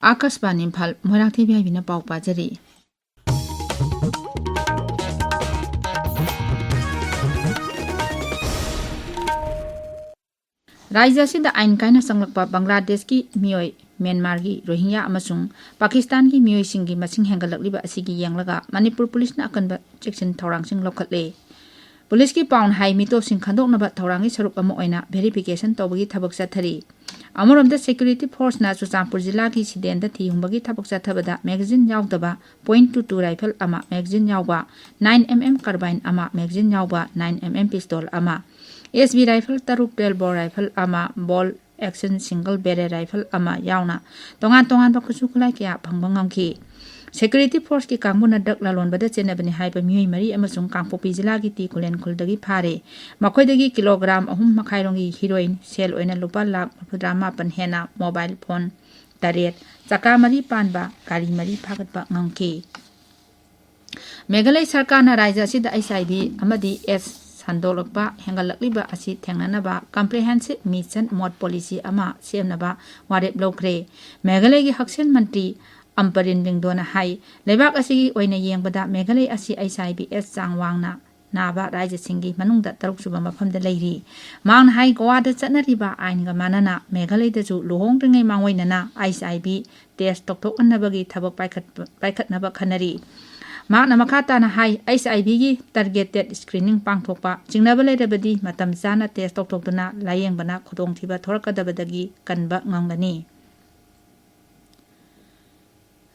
Akashbani Imphal Moirangthem Ibehaibi pau pajari. Raja sida ain kaina sanglakpa Bangladesh ki mioi Myanmar gi Rohingya amasung Pakistan gi mioi singi masing hengalakliba asigi yanglaga Manipur Police na akanba section thorang sing lokhatle. Police ki pawn hai mito sing khandoknaba thorangi sarup ama oina verification tawbagi thabak sathari. Amoromda security force na Chuchampur jila ki siden da thi humbagi thabak sathabada magazine yaudaba .22 rifle ama magazine yauba 9mm carbine ama magazine yauba 9mm pistol ama SB rifle taruk 12 bore rifle ama ball action single barrel rifle ama yauna tongan ba kusu kulai kya phangba ngamki security force ki kangmuna dak lalon bada chenabani haiba mioi mari amasung kangpopi jila ki ti kulen kuldagi phare makoidagi kilogram ahum makhairongi heroin sel oina lupa lakh drama pan hena mobile phone taret chaka mari panba kari mari phagatba ngamki Meghalaya sarkar na raja sida SIB amadi S Sandolakba hengalakliba asi thengnanaba comprehensive mission mode policy ama semnaba warep lokre Meghalaya gi haksen mantri Amparin Bingdona hai lebak asi oina yengbada Meghalaya asi SIBS changwangna naba raja singi manungda taruk suba mafamda leiri mang hai goa da chatnariba ainga manana Meghalaya da ju luhong ringai mangwainana SIB test tokthok annabagi thabak paikhatnaba khanari Makna makata na hai SIB gi targeted screening pangthokpa jingnaba leirabadi matam chana test toktokduna layengbana khudongthiba thorakadabadagi kanba ngamgani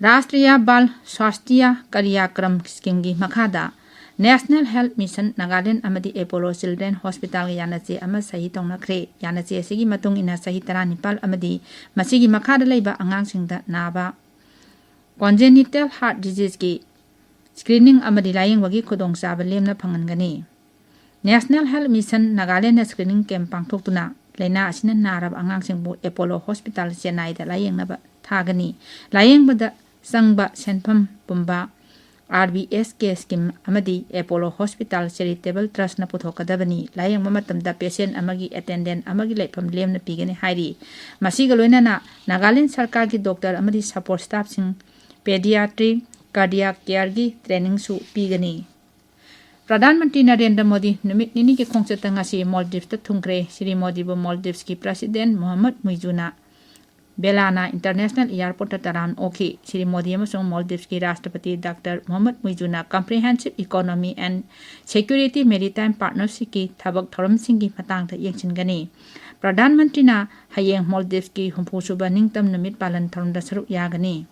Rashtriya Bal Swasthya Karyakram scheme gi makhada National Health Mission Nagaland amadi Apollo Children Hospital yanache ama sahi tongnakhre yanache sigi matung ina sahi 19 amadi masigi makhada leiba angangsingda naba congenital heart disease gi Screening amadi laying wagi kudong saba lemna phangangani National Health Mission Nagaland screening camp pangthoktuna leina asina narab angangsingbu Apollo Hospital Chennai da layeng naba thagani layeng bada sangba senpham pumba RBSK scheme amadi Apollo Hospital Charitable Trust na puthokadabani layeng mamatamda patient amagi attendant amagi lepham lemna pigani hairi masiga loinana Nagaland sarkar gi doctor amadi support staff sing pediatric cardiac care gi training su pigani Pradhan Mantri Narendra Modi numit nini ki khongchata ngasi Maldives ta thungkre Shri Modi bo Maldives ki President Mohammed Muizuna Belana International Airport taran oki Shri Modi amasung Maldives ki Rashtrapati Dr. Mohammed Muizuna Comprehensive Economy and Security Maritime Partnership ki thabak thoram singi matangda yengchingani Pradhan Mantri na hayeng Maldives ki humpusuba ningtam numit palan tharumda saruk yagani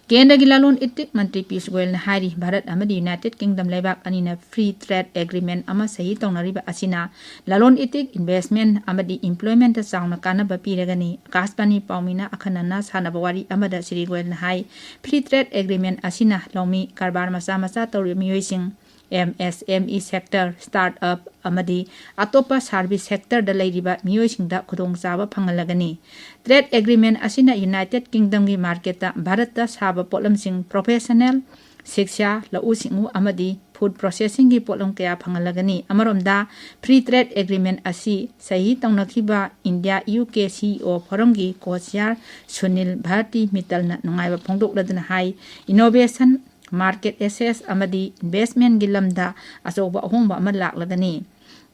Kendra Gilalon Itik Mantri Piyush Goyal na hari Bharat amadi United Kingdom lebak anina free trade agreement ama sahi tongnariba asina lalon itik investment amadi employment ta chawna kanaba piragani Akashbani Paumina akhanana sanabawari amada Shri Goyal na hai free trade agreement asina lomi karbar macha tawri miyoising MSME sector startup amadi atopa service sector da leiriba miyoisingda khudongchaba phangalagani trade agreement asina United Kingdom gi market ta Bharat ta saba potlamsing professional shiksha lau singu amadi food processing gi potlam kaya phangalagani amaromda free trade agreement asi sahi tawnakhiba India UK CEO forum gi co-chair Sunil Bharti Mittal na nungaiba phongdokladuna hai innovation market access amadi investment gilamda asoba ahongba ama laklagani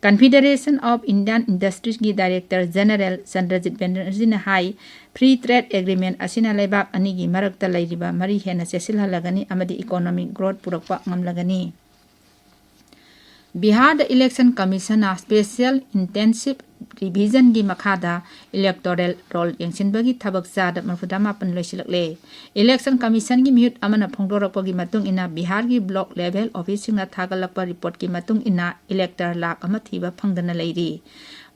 Confederation of Indian Industries gi Director General Chandrajit Banerjee na hai free trade agreement asina leibak anigi marakta leiriba mari hena sesilhalagani amadi economic growth purakpa ngamlagani Bihar the Election Commission a special intensive revision gi makhada electoral roll yengsinbagi thabak chada marfudama pan loisilakle Election Commission gi mute amana phongdorakpa gi matung ina Bihar gi block level office na thagalakpa report gi matung ina elector lak ama thiba phangdana leiri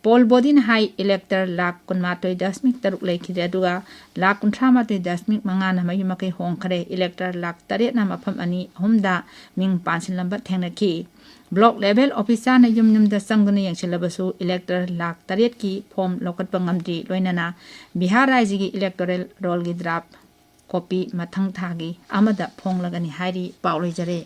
Poll body na hai elector lak kunmatoi dasmik taruk lekhide aduga lak kunthamatoi dasmik mangana mayumakai hongkhare elector lak taret na mafam ani humda ming pansin lamba thengnaki Block level officer na yumnumda sangduna yangsilabasu elector lak taret ki form lokatpa ngamdi loinana Bihar Rajya gi electoral roll gi draft copy mathang thagi amada phonglagani hairi pauloi jare